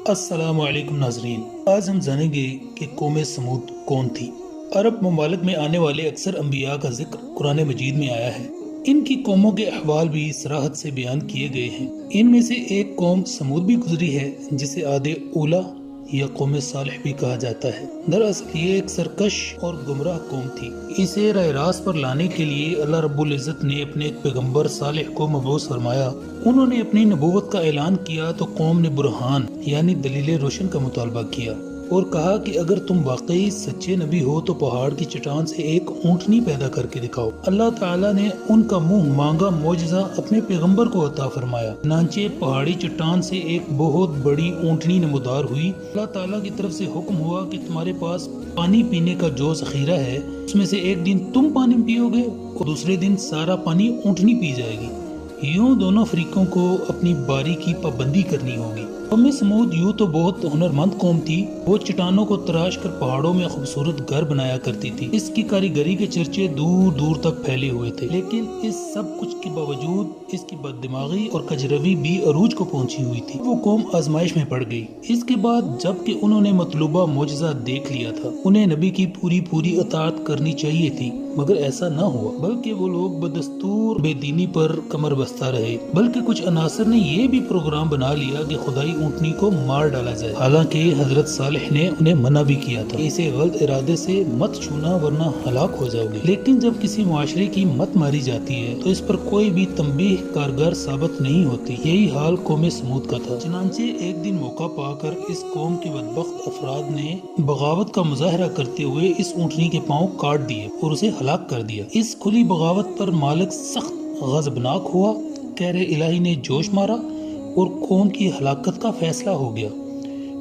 السلام علیکم ناظرین، آج ہم جانیں گے کہ قوم سمود کون تھی۔ عرب ممالک میں آنے والے اکثر انبیاء کا ذکر قرآن مجید میں آیا ہے۔ ان کی قوموں کے احوال بھی صراحت سے بیان کیے گئے ہیں۔ ان میں سے ایک قوم سمود بھی گزری ہے، جسے عاد اولیٰ یا قوم صالح بھی کہا جاتا ہے۔ دراصل یہ ایک سرکش اور گمراہ قوم تھی۔ اسے راہ راست پر لانے کے لیے اللہ رب العزت نے اپنے ایک پیغمبر صالح کو مبعوث فرمایا۔ انہوں نے اپنی نبوت کا اعلان کیا تو قوم نے برہان یعنی دلیل روشن کا مطالبہ کیا اور کہا کہ اگر تم واقعی سچے نبی ہو تو پہاڑ کی چٹان سے ایک اونٹنی پیدا کر کے دکھاؤ۔ اللہ تعالیٰ نے ان کا منہ مانگا معجزہ اپنے پیغمبر کو عطا فرمایا۔ چنانچہ پہاڑی چٹان سے ایک بہت بڑی اونٹنی نمودار ہوئی۔ اللہ تعالیٰ کی طرف سے حکم ہوا کہ تمہارے پاس پانی پینے کا جو ذخیرہ ہے اس میں سے ایک دن تم پانی پیو گے اور دوسرے دن سارا پانی اونٹنی پی جائے گی۔ یوں دونوں فریقوں کو اپنی باری کی پابندی کرنی ہوگی۔ قوم سمود یوں تو بہت ہنرمند قوم تھی۔ وہ چٹانوں کو تراش کر پہاڑوں میں خوبصورت گھر بنایا کرتی تھی۔ اس کی کاریگری کے چرچے دور دور تک پھیلے ہوئے تھے، لیکن اس سب کچھ کے باوجود اس کی بد دماغی اور کجروی بھی عروج کو پہنچی ہوئی تھی۔ وہ قوم آزمائش میں پڑ گئی۔ اس کے بعد جب کہ انہوں نے مطلوبہ معجزہ دیکھ لیا تھا، انہیں نبی کی پوری اطاعت کرنی چاہیے تھی، مگر ایسا نہ ہوا، بلکہ وہ لوگ بدستور بے دینی پر کمر بستہ رہے۔ بلکہ کچھ عناصر نے یہ بھی پروگرام بنا لیا کہ خدائی اونٹنی کو مار ڈالا جائے، حالانکہ حضرت صالح نے انہیں منع بھی کیا تھا کہ اسے غلط ارادے سے مت چھونا ورنہ ہلاک ہو جاؤ گے۔ لیکن جب کسی معاشرے کی مت ماری جاتی ہے تو اس پر کوئی بھی تنبیہ کارگر ثابت نہیں ہوتی۔ یہی حال قوم سمود کا تھا۔ چنانچہ ایک دن موقع پا کر اس قوم کے بدبخت افراد نے بغاوت کا مظاہرہ کرتے ہوئے اس اونٹنی کے پاؤں کاٹ دیے اور اسے ہلاک کر دیا۔ اس کھلی بغاوت پر مالک سخت غضبناک ہوا۔ قہر الہی نے جوش مارا اور قوم کی ہلاکت کا فیصلہ ہو گیا۔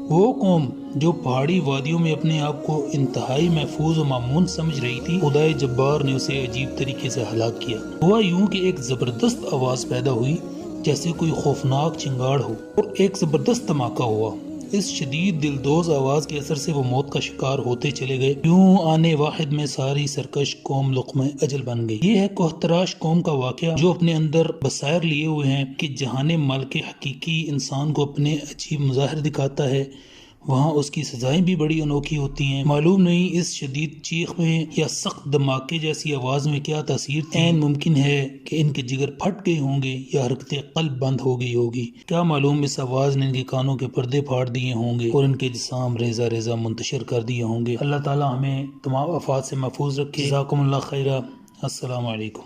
وہ قوم جو پہاڑی وادیوں میں اپنے آپ کو انتہائی محفوظ و مامون سمجھ رہی تھی، خدائے جبار نے اسے عجیب طریقے سے ہلاک کیا۔ ہوا یوں کہ ایک زبردست آواز پیدا ہوئی جیسے کوئی خوفناک چنگاڑ ہو، اور ایک زبردست دھماکہ ہوا۔ اس شدید دلدوز آواز کے اثر سے وہ موت کا شکار ہوتے چلے گئے۔ یوں آنے واحد میں ساری سرکش قوم لقمہ اجل بن گئی۔ یہ ہے کوہتراش قوم کا واقعہ، جو اپنے اندر بصائر لیے ہوئے ہیں کہ جہاں مالک حقیقی انسان کو اپنے عجیب مظاہر دکھاتا ہے، وہاں اس کی سزائیں بھی بڑی انوکھی ہوتی ہیں۔ معلوم نہیں اس شدید چیخ میں یا سخت دھماکے جیسی آواز میں کیا تاثیر تھی۔ عین ممکن ہے کہ ان کے جگر پھٹ گئے ہوں گے یا حرکت قلب بند ہو گئی ہوگی۔ کیا معلوم اس آواز نے ان کے کانوں کے پردے پھاڑ دیے ہوں گے اور ان کے جسام ریزہ ریزہ منتشر کر دیے ہوں گے۔ اللہ تعالی ہمیں تمام آفات سے محفوظ رکھے۔ جزاکم اللہ خیرہ۔ السلام علیکم۔